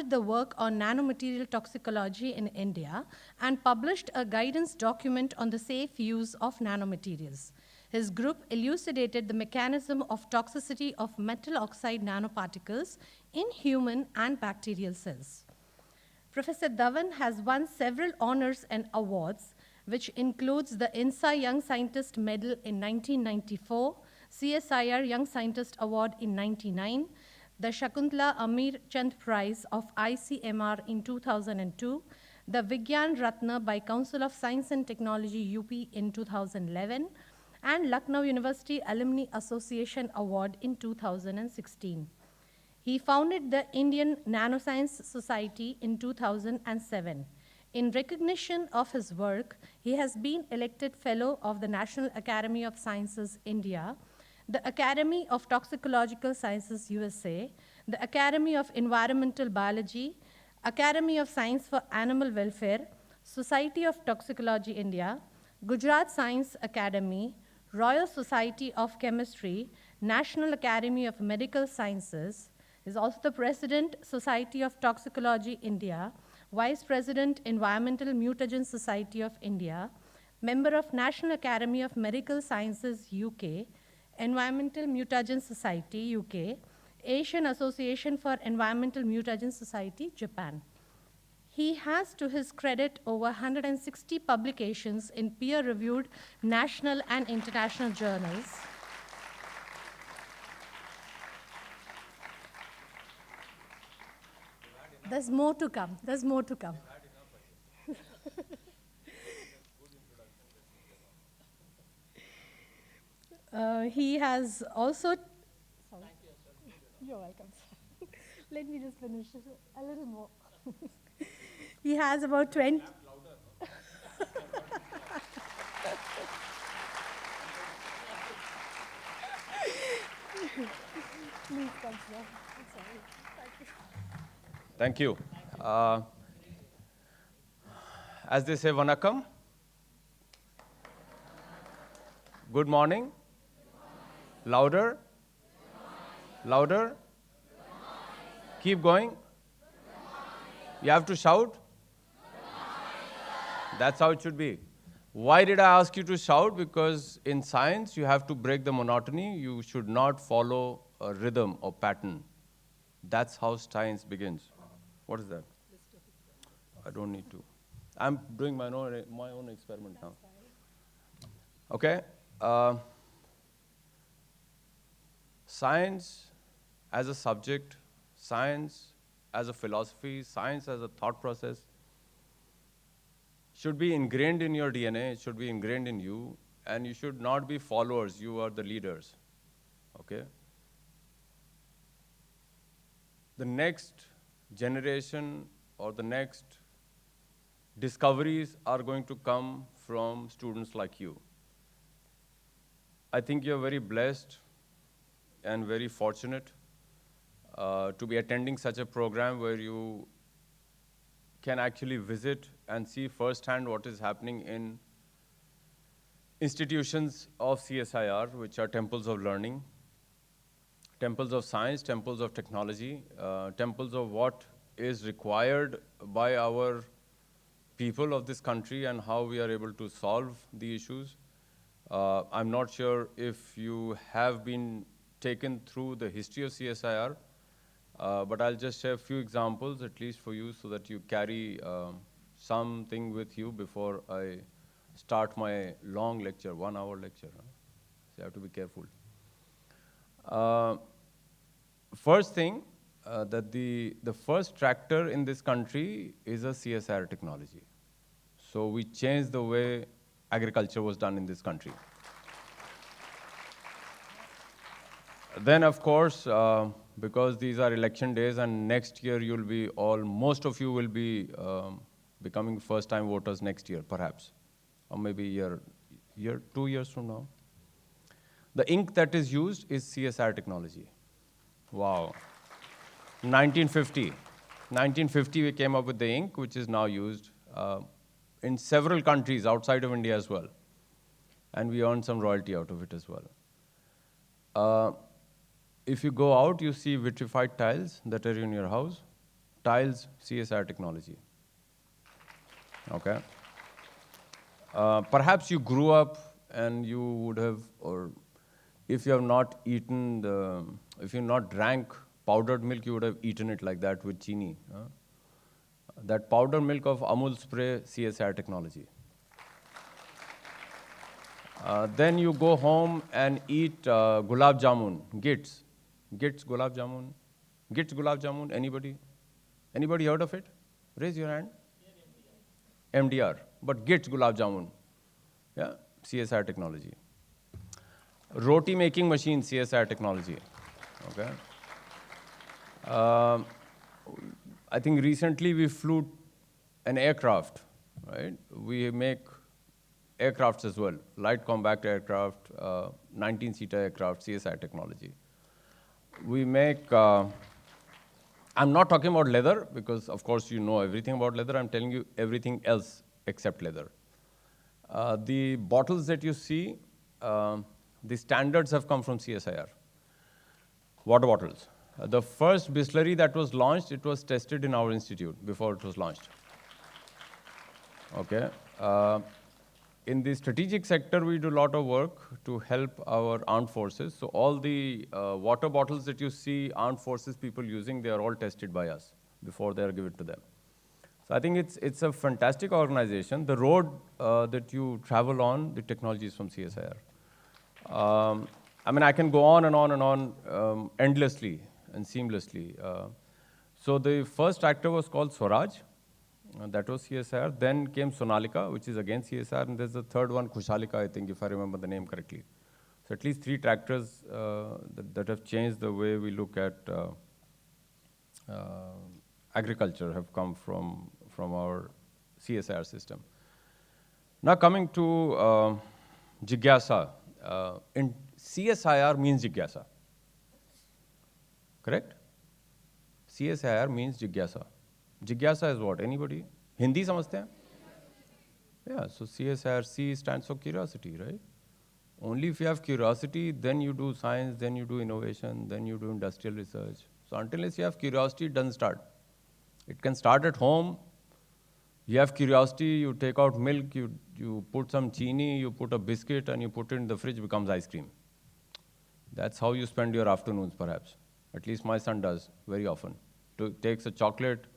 the work on nanomaterial toxicology in India and published a guidance document on the safe use of nanomaterials. His group elucidated the mechanism of toxicity of metal oxide nanoparticles in human and bacterial cells. Professor Dhawan has won several honors and awards, which includes the INSA Young Scientist Medal in 1994, CSIR Young Scientist Award in 1999, the Shakuntala Amir Chand Prize of ICMR in 2002, the Vigyan Ratna by Council of Science and Technology UP in 2011, and Lucknow University Alumni Association Award in 2016. He founded the Indian Nanoscience Society in 2007. In recognition of his work, he has been elected Fellow of the National Academy of Sciences, India, the Academy of Toxicological Sciences, USA, the Academy of Environmental Biology, Academy of Science for Animal Welfare, Society of Toxicology, India, Gujarat Science Academy, Royal Society of Chemistry, National Academy of Medical Sciences, is also the President, Society of Toxicology, India, Vice President, Environmental Mutagen Society of India, member of National Academy of Medical Sciences, UK, Environmental Mutagen Society, UK, Asian Association for Environmental Mutagen Society, Japan. He has, to his credit, over 160 publications in peer-reviewed national and international journals. There's more to come. There's more to come. He has also... Sorry. You're welcome. Let me just finish a little more. He has about 20... Please come, sir. I'm sorry. Thank you. As they say, Vanakkam. Good morning. Louder. Louder. Keep going. You have to shout. That's how it should be. Why did I ask you to shout? Because in science, you have to break the monotony. You should not follow a rhythm or pattern. That's how science begins. What is that? I don't need to. I'm doing my own experiment now. Okay? Science as a subject, science as a philosophy, science as a thought process should be ingrained in your DNA, it should be ingrained in you, and you should not be followers, you are the leaders. Okay? The next generation or the next discoveries are going to come from students like you. I think you're very blessed and very fortunate to be attending such a program where you can actually visit and see firsthand what is happening in institutions of CSIR, which are temples of learning, temples of science, temples of technology, temples of what is required by our people of this country and how we are able to solve the issues. I'm not sure if you have been taken through the history of CSIR, but I'll just share a few examples, at least for you, so that you carry something with you before I start my long lecture, 1 hour lecture. So you have to be careful. First thing, that the first tractor in this country is a CSIR technology. So we changed the way agriculture was done in this country. Then, of course, because these are election days and next year you'll be most of you will be becoming first-time voters next year, perhaps, or maybe 2 years from now. The ink that is used is CSIR technology. Wow. 1950. 1950 we came up with the ink, which is now used in several countries outside of India as well. And we earned some royalty out of it as well. If you go out, you see vitrified tiles that are in your house. tiles, CSIR technology. Okay. Perhaps you grew up and you would have, or if you have not eaten if you not drank powdered milk, you would have eaten it like that with chini. That powdered milk of Amul spray, CSIR technology. Then you go home and eat gulab jamun, gits. Gits gulab jamun. Gits gulab jamun, anybody? Anybody heard of it? Raise your hand. MDR, but gits gulab jamun. Yeah, CSIR technology. Roti making machine, CSIR technology. Okay. I think recently we flew an aircraft, right? We make aircrafts as well, light compact aircraft, 19-seater aircraft, CSIR technology. We make, I'm not talking about leather because of course you know everything about leather. I'm telling you everything else except leather. The bottles that you see, the standards have come from CSIR. Water bottles. The first distillery that was launched, it was tested in our institute before it was launched. Okay. In the strategic sector, we do a lot of work to help our armed forces. So all the water bottles that you see armed forces people using, they are all tested by us before they are given to them. So I think it's a fantastic organization. The road that you travel on, the technology is from CSIR. I mean, I can go on and on and on endlessly and seamlessly. So the first tractor was called Swaraj. That was CSIR. Then came Sonalika, which is again CSIR. And there's the third one, Kushalika, I think, if I remember the name correctly. So at least 3 tractors that have changed the way we look at agriculture have come from our CSIR system. Now coming to Jigyasa. In CSIR means Jigyasa. Correct? CSIR means Jigyasa. Jigyasa is what? Anybody? Hindi samajhte hain? Yeah, so CSIR, C stands for curiosity, right? Only if you have curiosity, then you do science, then you do innovation, then you do industrial research. So until you have curiosity, it doesn't start. It can start at home. You have curiosity, you take out milk, you put some chini, you put a biscuit, and you put it in the fridge, becomes ice cream. That's how you spend your afternoons, perhaps. At least my son does, very often. Takes a chocolate,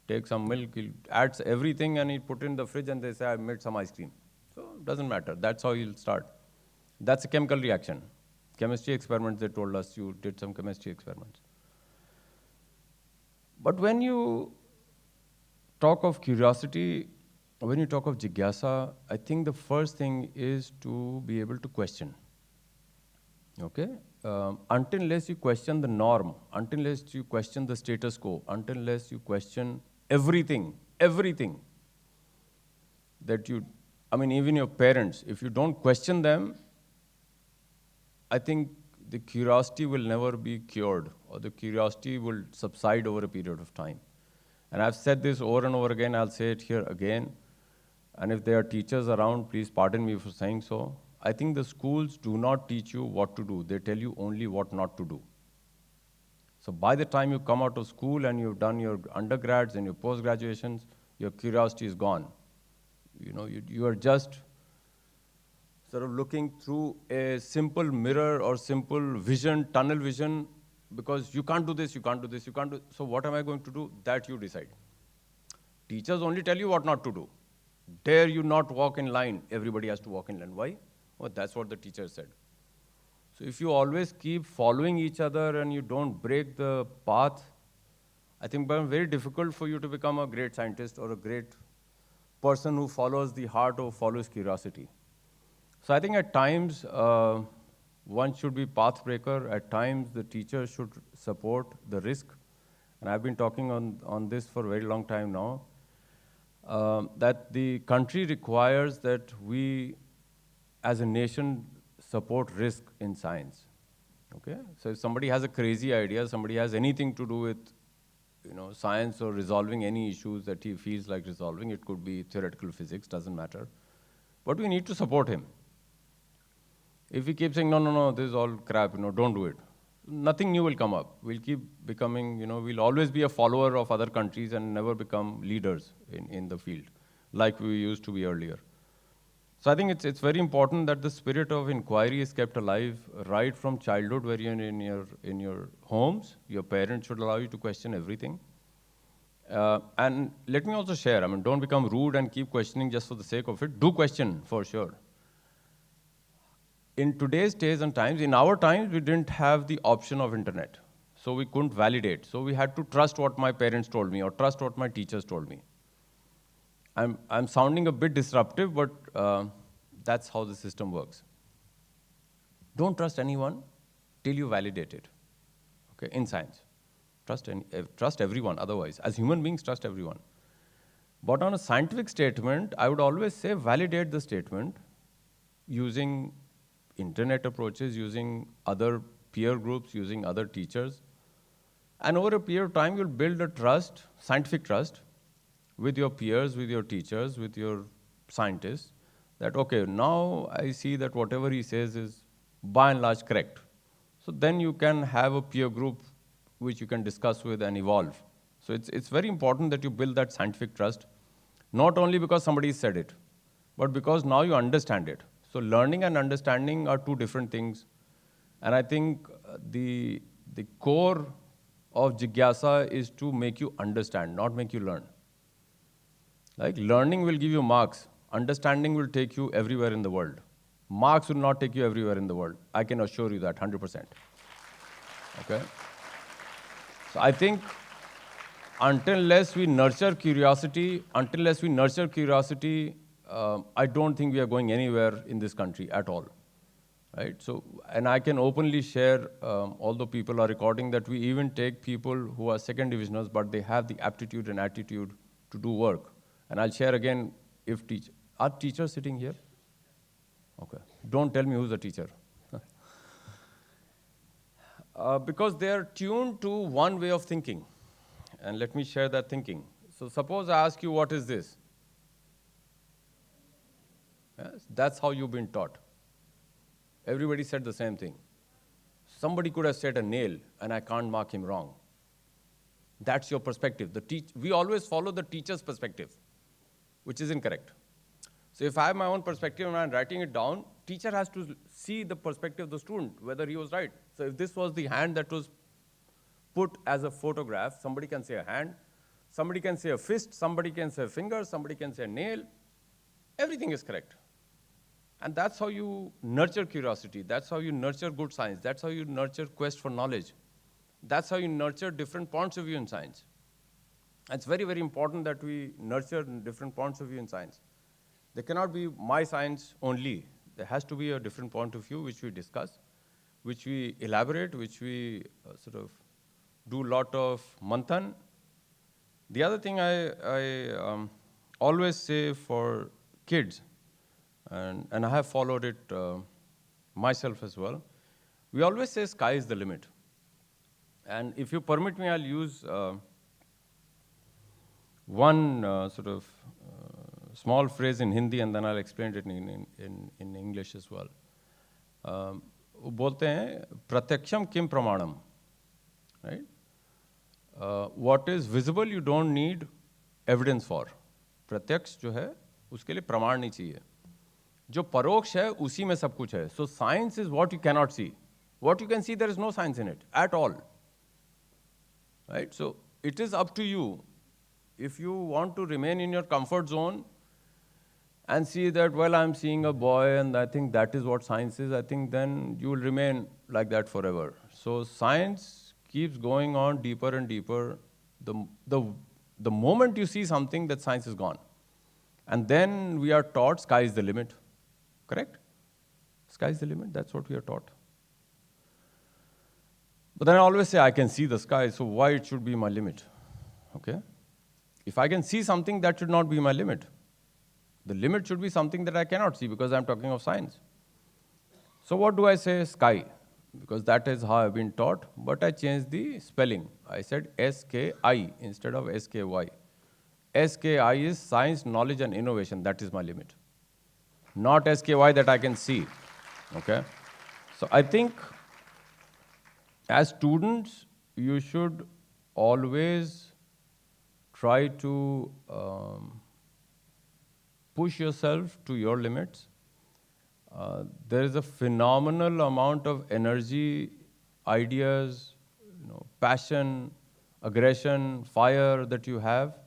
takes some milk, he adds everything, and he put it in the fridge, and they say, I made some ice cream. So it doesn't matter. That's how you'll start. That's a chemical reaction. Chemistry experiments, they told us you did some chemistry experiments. But when you talk of curiosity, when you talk of Jigyasa, I think the first thing is to be able to question. Okay? Until unless you question the norm, until unless you question the status quo, until unless you question everything that you, I mean, even your parents, if you don't question them, I think the curiosity will never be cured, or the curiosity will subside over a period of time. And I've said this over and over again, I'll say it here again. And if there are teachers around, please pardon me for saying so. I think the schools do not teach you what to do. They tell you only what not to do. So by the time you come out of school and you've done your undergrads and your post-graduations, your curiosity is gone. You know, you are just sort of looking through a simple mirror or simple vision, tunnel vision, because you can't do this, you can't do this, you can't do. So what am I going to do? That you decide. Teachers only tell you what not to do. Dare you not walk in line. Everybody has to walk in line. Why? Well, that's what the teacher said. So if you always keep following each other and you don't break the path, I think it's very difficult for you to become a great scientist or a great person who follows the heart or follows curiosity. So I think at times, one should be path breaker. At times, the teacher should support the risk. And I've been talking on this for a very long time now, that the country requires that we, as a nation, support risk in science. Okay? So if somebody has a crazy idea, somebody has anything to do with science or resolving any issues that he feels like resolving, it could be theoretical physics, doesn't matter. But we need to support him. If we keep saying, no, this is all crap, don't do it. nothing new will come up. We'll keep becoming, we'll always be a follower of other countries and never become leaders in the field, like we used to be earlier. So I think it's very important that the spirit of inquiry is kept alive right from childhood, where you're in your homes. Your parents should allow you to question everything. And let me also share, don't become rude and keep questioning just for the sake of it. Do question, for sure. In today's days and times, in our times, we didn't have the option of internet. So we couldn't validate. So we had to trust what my parents told me or trust what my teachers told me. I'm sounding a bit disruptive, but that's how the system works. Don't trust anyone till you validate it, okay, in science. Trust everyone otherwise. As human beings, trust everyone. But on a scientific statement, I would always say validate the statement using internet approaches, using other peer groups, using other teachers. And over a period of time, you'll build a trust, scientific trust, with your peers, with your teachers, with your scientists, that, okay, now I see that whatever he says is by and large correct. So then you can have a peer group which you can discuss with and evolve. So it's very important that you build that scientific trust, not only because somebody said it, but because now you understand it. So learning and understanding are two different things. And I think the core of Jigyasa is to make you understand, not make you learn. Like learning will give you marks. Understanding will take you everywhere in the world. Marks will not take you everywhere in the world. I can assure you that 100%. Okay? So I think until unless we nurture curiosity, I don't think we are going anywhere in this country at all. Right? So, and I can openly share, although people are recording, that we even take people who are second divisionals, but they have the aptitude and attitude to do work. And I'll share again, are teachers sitting here? Okay. Don't tell me who's the teacher. Because they're tuned to one way of thinking. And let me share that thinking. So suppose I ask you, what is this? Yes, that's how you've been taught. Everybody said the same thing. Somebody could have said a nail, and I can't mark him wrong. That's your perspective. We always follow the teacher's perspective, which is incorrect. So if I have my own perspective and I'm writing it down, teacher has to see the perspective of the student, whether he was right. So if this was the hand that was put as a photograph, somebody can say a hand, somebody can say a fist, somebody can say a finger, somebody can say a nail. Everything is correct. And that's how you nurture curiosity. That's how you nurture good science. That's how you nurture quest for knowledge. That's how you nurture different points of view in science. It's very, very important that we nurture different points of view in science. There cannot be my science only. There has to be a different point of view which we discuss, which we elaborate, which we sort of do a lot of manthan. The other thing I always say for kids, and I have followed it myself as well, we always say sky is the limit. And if you permit me, I'll use one small phrase in Hindi, and then I'll explain it in English as well. वो बोलते हैं प्रत्यक्षम किम प्रमाणम, right? What is visible you don't need evidence for. प्रत्यक्ष जो है उसके लिए प्रमाण नहीं चाहिए. जो परोक्ष है उसी में सब कुछ है. So science is what you cannot see. What you can see, there is no science in it at all. Right? So it is up to you. If you want to remain in your comfort zone and see that, well, I'm seeing a boy and I think that is what science is, I think then you will remain like that forever. So science keeps going on deeper and deeper. The moment you see something, that science is gone. And then we are taught sky is the limit. Correct? Sky is the limit, that's what we are taught. But then I always say I can see the sky, so why it should be my limit? Okay? If I can see something, that should not be my limit. The limit should be something that I cannot see because I'm talking of science. So what do I say? Sky. Because that is how I've been taught, but I changed the spelling. I said S-K-I instead of S-K-Y. S-K-I is science, knowledge, and innovation. That is my limit. Not S-K-Y that I can see. Okay? So I think As students, you should always try to push yourself to your limits. There is a phenomenal amount of energy, ideas, passion, aggression, fire that you have,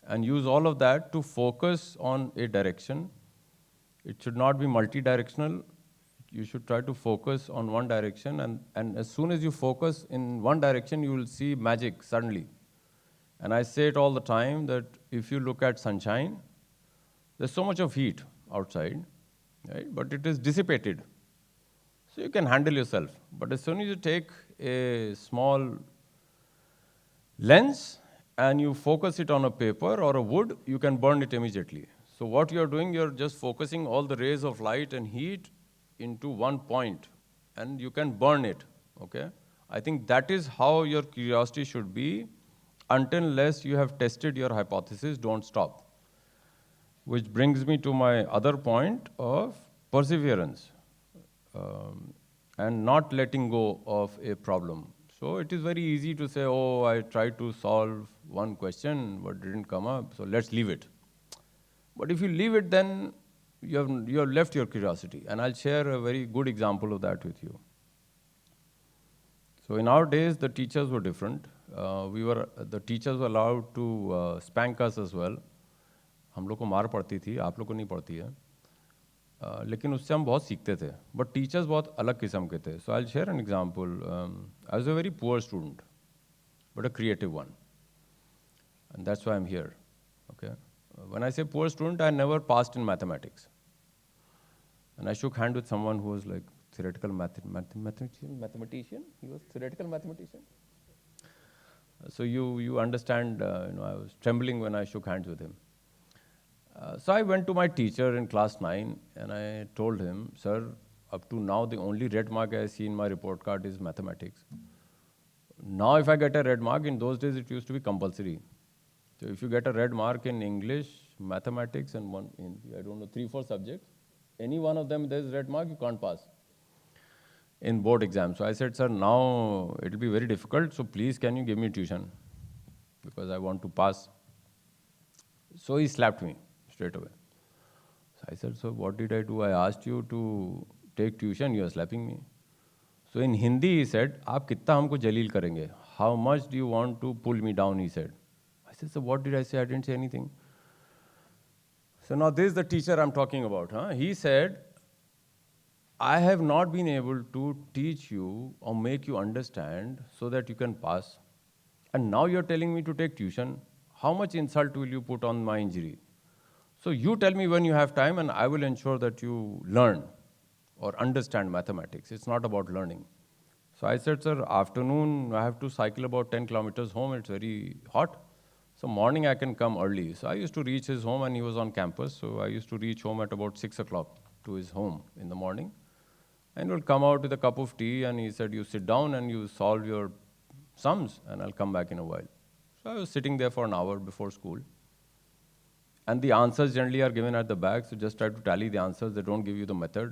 and use all of that to focus on a direction. It should not be multi-directional. You should try to focus on one direction, and as soon as you focus in one direction, you will see magic suddenly. And I say it all the time that if you look at sunshine, there's so much of heat outside, right? But it is dissipated. So you can handle yourself. But as soon as you take a small lens and you focus it on a paper or a wood, you can burn it immediately. So what you're doing, you're just focusing all the rays of light and heat into one point, and you can burn it, okay? I think that is how your curiosity should be. Until unless you have tested your hypothesis, don't stop. Which brings me to my other point of perseverance and not letting go of a problem. So it is very easy to say, oh, I tried to solve one question, but didn't come up, so let's leave it. But if you leave it, then you have left your curiosity. And I'll share a very good example of that with you. So in our days, the teachers were different. The teachers were allowed to spank us as well. हम लोग को मार पड़ती थी, आप लोग को नहीं पड़ती है, लेकिन उससे हम बहुत सीखते थे. बट टीचर्स बहुत अलग किस्म के थे. So I will share an example. I was a very poor student, but a creative one, and that's why I am here. Okay, when I say poor student, I never passed in mathematics, and I shook hand with someone who was like theoretical mathematician. He was theoretical mathematician. So you understand, I was trembling when I shook hands with him. So I went to my teacher in class 9 and I told him, sir, up to now the only red mark I see in my report card is mathematics. Now if I get a red mark, in those days it used to be compulsory. So if you get a red mark in English, mathematics and one in, I don't know, 3-4 subjects, any one of them there's red mark, you can't pass in board exam. So I said, sir, now it will be very difficult, so please can you give me tuition, because I want to pass. So he slapped me straight away. So I said, so what did I do? I asked you to take tuition, you are slapping me. So in Hindi he said, आप कितना हमको जलील करेंगे? How much do you want to pull me down, he said. I said, so what did I say? I didn't say anything. So now this is the teacher I'm talking about. He said, I have not been able to teach you or make you understand so that you can pass. And now you're telling me to take tuition. How much insult will you put on my injury? So you tell me when you have time and I will ensure that you learn or understand mathematics. It's not about learning. So I said, sir, afternoon I have to cycle about 10 kilometers home. It's very hot. So morning I can come early. So I used to reach his home and he was on campus. So I used to reach home at about 6 o'clock to his home in the morning. And he would come out with a cup of tea and he said, you sit down and you solve your sums and I'll come back in a while. So I was sitting there for an hour before school. And the answers generally are given at the back, so just try to tally the answers. They don't give you the method.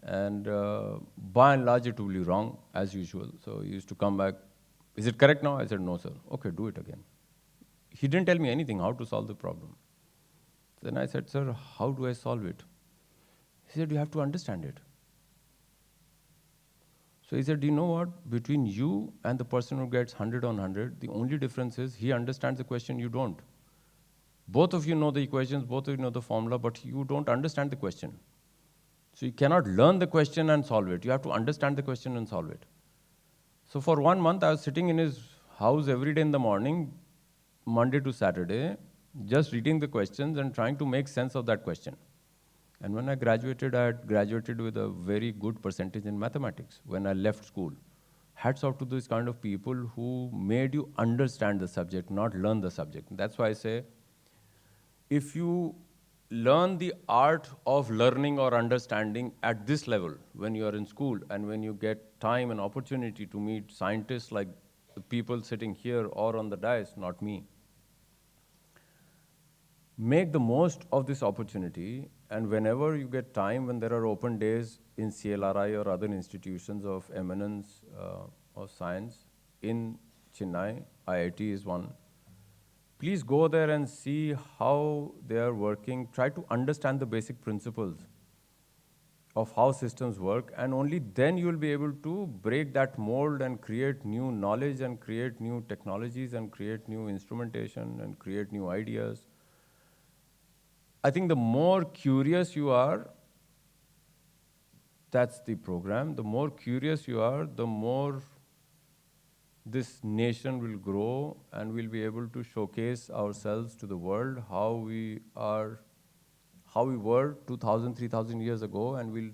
And by and large, it will be wrong, as usual. So he used to come back, is it correct now? I said, no, sir. Okay, do it again. He didn't tell me anything, how to solve the problem. Then I said, sir, how do I solve it? He said, you have to understand it. So he said, do you know what? Between you and the person who gets 100 on 100, the only difference is he understands the question, you don't. Both of you know the equations, both of you know the formula, but you don't understand the question. So you cannot learn the question and solve it. You have to understand the question and solve it. So for 1 month, I was sitting in his house every day in the morning, Monday to Saturday, just reading the questions and trying to make sense of that question. And when I graduated, I had graduated with a very good percentage in mathematics when I left school. Hats off to these kind of people who made you understand the subject, not learn the subject. And that's why I say, if you learn the art of learning or understanding at this level, when you are in school and when you get time and opportunity to meet scientists like the people sitting here or on the dais, not me, make the most of this opportunity And whenever you get time, when there are open days in CLRI or other institutions of eminence of science in Chennai, IIT is one. Please go there and see how they are working. Try to understand the basic principles of how systems work, and only then you will be able to break that mold and create new knowledge and create new technologies and create new instrumentation and create new ideas. I think the more curious you are, that's the program. The more curious you are, the more this nation will grow, and we'll be able to showcase ourselves to the world how we were 2,000, 3,000 years ago, and we'll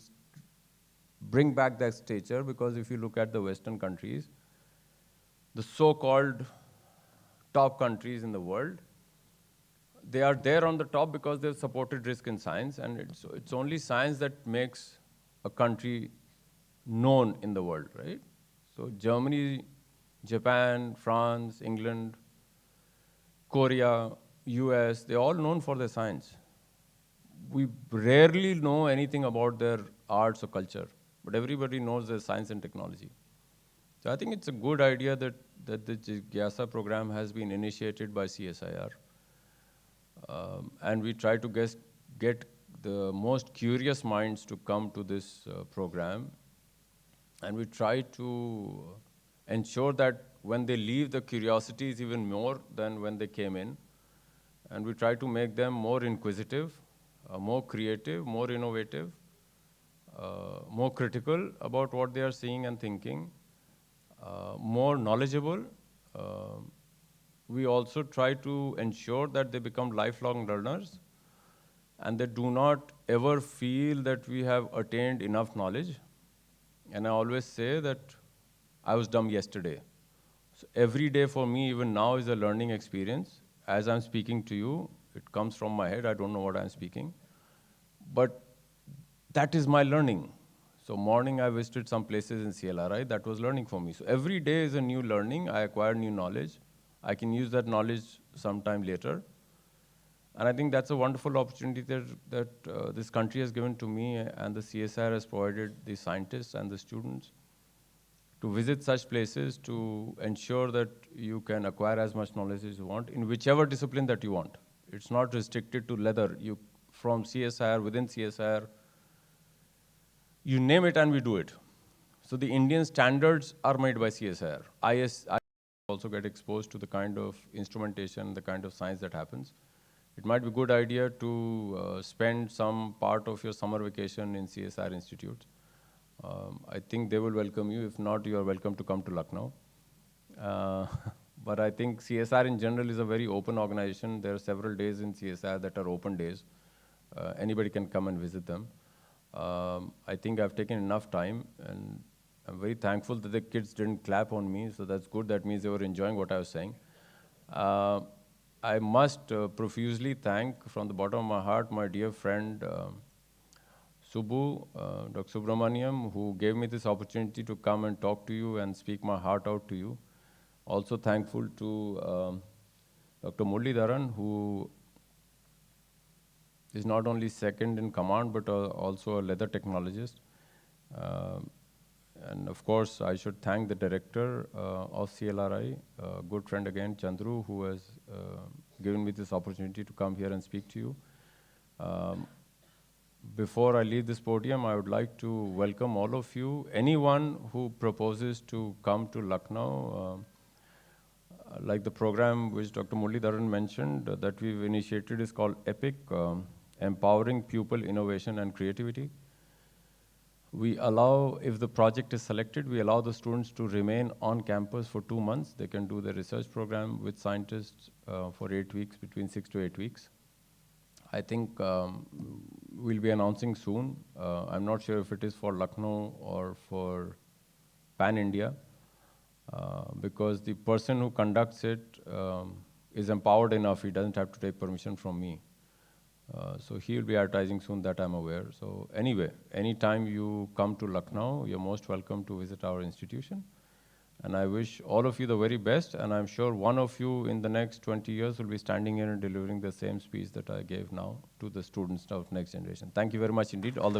bring back that stature. Because if you look at the Western countries, the so-called top countries in the world, they are there on the top because they've supported risk in science, and it's only science that makes a country known in the world, right? So Germany, Japan, France, England, Korea, US, they're all known for their science. We rarely know anything about their arts or culture, but everybody knows their science and technology. So I think it's a good idea that the Jigyasa program has been initiated by CSIR. And we try to get the most curious minds to come to this program. And we try to ensure that when they leave, the curiosity is even more than when they came in. And we try to make them more inquisitive, more creative, more innovative, more critical about what they are seeing and thinking, more knowledgeable. We also try to ensure that they become lifelong learners, and they do not ever feel that we have attained enough knowledge. And I always say that I was dumb yesterday. So every day for me, even now, is a learning experience. As I'm speaking to you, it comes from my head. I don't know what I'm speaking. But that is my learning. So morning, I visited some places in CLRI. That was learning for me. So every day is a new learning. I acquire new knowledge. I can use that knowledge sometime later. And I think that's a wonderful opportunity that this country has given to me, and the CSIR has provided the scientists and the students to visit such places to ensure that you can acquire as much knowledge as you want in whichever discipline that you want. It's not restricted to leather. From CSIR, within CSIR, you name it and we do it. So the Indian standards are made by CSIR. I also get exposed to the kind of instrumentation, the kind of science that happens. It might be a good idea to spend some part of your summer vacation in CSIR institutes. I think they will welcome you. If not, you are welcome to come to Lucknow. But I think CSIR in general is a very open organization. There are several days in CSIR that are open days. Anybody can come and visit them. I think I've taken enough time, and I'm very thankful that the kids didn't clap on me, so that's good. That means they were enjoying what I was saying. I must profusely thank from the bottom of my heart my dear friend Subbu, Dr. Subramaniam, who gave me this opportunity to come and talk to you and speak my heart out to you. Also thankful to Dr. Murli Dharan, who is not only second in command, but also a leather technologist. And of course, I should thank the director of CLRI, a good friend again, Chandru, who has given me this opportunity to come here and speak to you. Before I leave this podium, I would like to welcome all of you. Anyone who proposes to come to Lucknow, like the program which Dr. Murli Dharan mentioned that we've initiated is called EPIC, Empowering Pupil Innovation and Creativity. We allow, if the project is selected, we allow the students to remain on campus for 2 months. They can do the research program with scientists for 8 weeks, between 6 to 8 weeks. I think we'll be announcing soon. I'm not sure if it is for Lucknow or for Pan-India, because the person who conducts it is empowered enough. He doesn't have to take permission from me. So he'll be advertising soon, that I'm aware. So anyway, anytime you come to Lucknow, you're most welcome to visit our institution. And I wish all of you the very best, and I'm sure one of you in the next 20 years will be standing here and delivering the same speech that I gave now to the students of next generation. Thank you very much indeed. All the